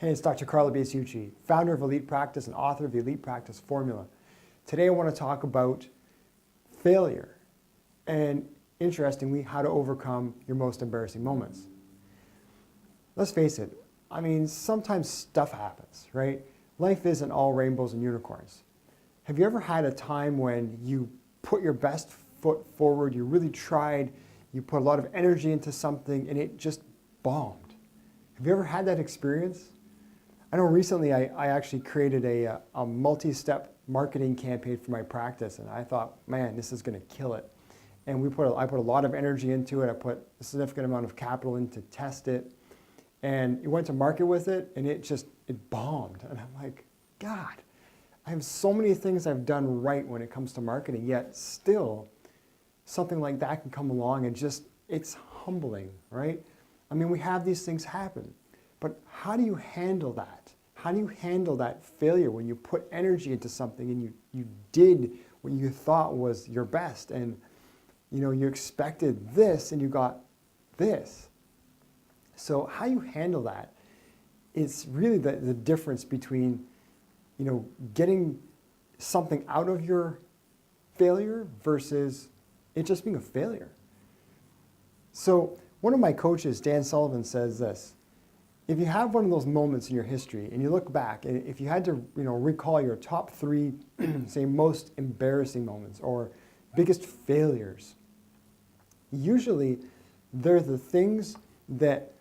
Hey, it's Dr. Carlo Biasucci, founder of Elite Practice and author of the Elite Practice Formula. Today I want to talk about failure and, interestingly, how to overcome your most embarrassing moments. Let's face it, sometimes stuff happens, right? Life isn't all rainbows and unicorns. Have you ever had a time when you put your best foot forward, you really tried, you put a lot of energy into something and it just bombed? Have you ever had that experience? I know recently I actually created a multi-step marketing campaign for my practice, and I thought, man, this is going to kill it. And I put a lot of energy into it. I put a significant amount of capital in to test it, and we went to market with it, and it bombed. And I'm like, God, I have so many things I've done right when it comes to marketing, yet still something like that can come along and it's humbling, right? We have these things happen. But how do you handle that? How do you handle that failure when you put energy into something and you did what you thought was your best, and you expected this and you got this? So how you handle that is really the difference between getting something out of your failure versus it just being a failure. So one of my coaches, Dan Sullivan, says this: if you have one of those moments in your history and you look back, and if you had to recall your top three, say, most embarrassing moments or biggest failures, usually they're the things that,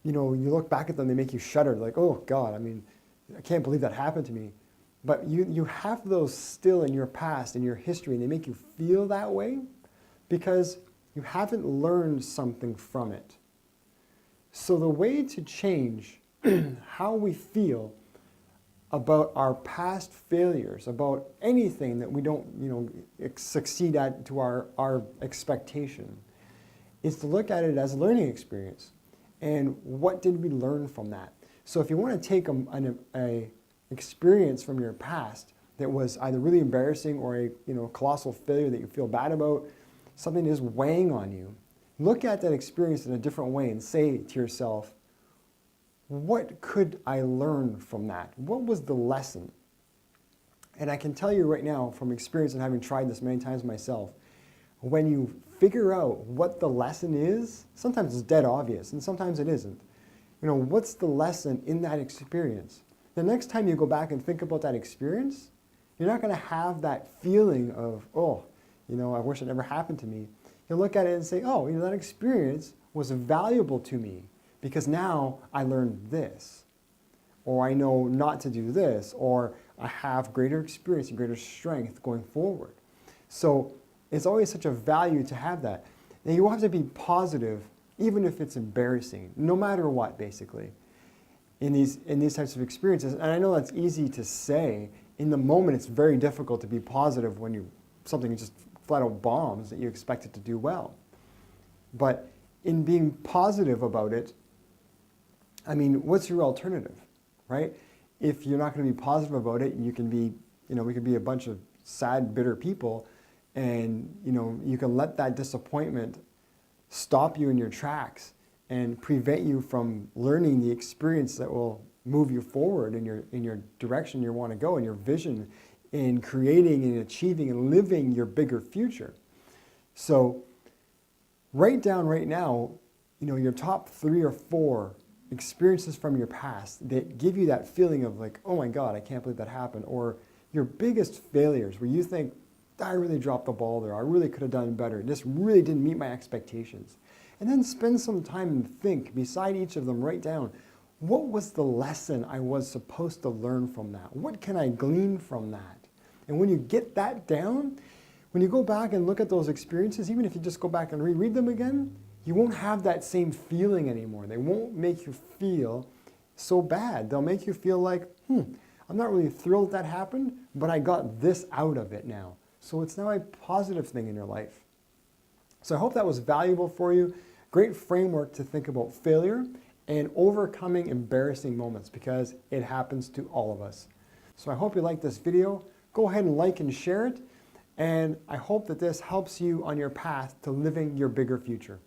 you look back at them, they make you shudder, like, oh God, I can't believe that happened to me. But you have those still in your past, in your history, and they make you feel that way because you haven't learned something from it. So the way to change how we feel about our past failures, about anything that we don't succeed at to our expectation, is to look at it as a learning experience. And what did we learn from that? So if you want to take an experience from your past that was either really embarrassing or a colossal failure that you feel bad about, something that is weighing on you, look at that experience in a different way and say to yourself, what could I learn from that? What was the lesson? And I can tell you right now from experience and having tried this many times myself, when you figure out what the lesson is, sometimes it's dead obvious and sometimes it isn't. What's the lesson in that experience? The next time you go back and think about that experience, you're not going to have that feeling of, oh, I wish it never happened to me. You'll look at it and say, oh, that experience was valuable to me because now I learned this, or I know not to do this, or I have greater experience and greater strength going forward. So it's always such a value to have that. Now you have to be positive, even if it's embarrassing, no matter what, basically, in these types of experiences. And I know that's easy to say. In the moment, it's very difficult to be positive when something just flat out bombs that you expect it to do well. But in being positive about it, what's your alternative, right? If you're not going to be positive about it, you can be, we could be a bunch of sad, bitter people, and you can let that disappointment stop you in your tracks and prevent you from learning the experience that will move you forward in your direction you want to go, in your vision, in creating and achieving and living your bigger future. So write down right now, your top 3 or 4 experiences from your past that give you that feeling of like, oh my God, I can't believe that happened. Or your biggest failures where you think, I really dropped the ball there. I really could have done better. This really didn't meet my expectations. And then spend some time and think beside each of them, write down, what was the lesson I was supposed to learn from that? What can I glean from that? And when you get that down, when you go back and look at those experiences, even if you just go back and reread them again, you won't have that same feeling anymore. They won't make you feel so bad. They'll make you feel like, I'm not really thrilled that happened, but I got this out of it now. So it's now a positive thing in your life. So I hope that was valuable for you. Great framework to think about failure and overcoming embarrassing moments because it happens to all of us. So I hope you liked this video. Go ahead and like and share it. And I hope that this helps you on your path to living your bigger future.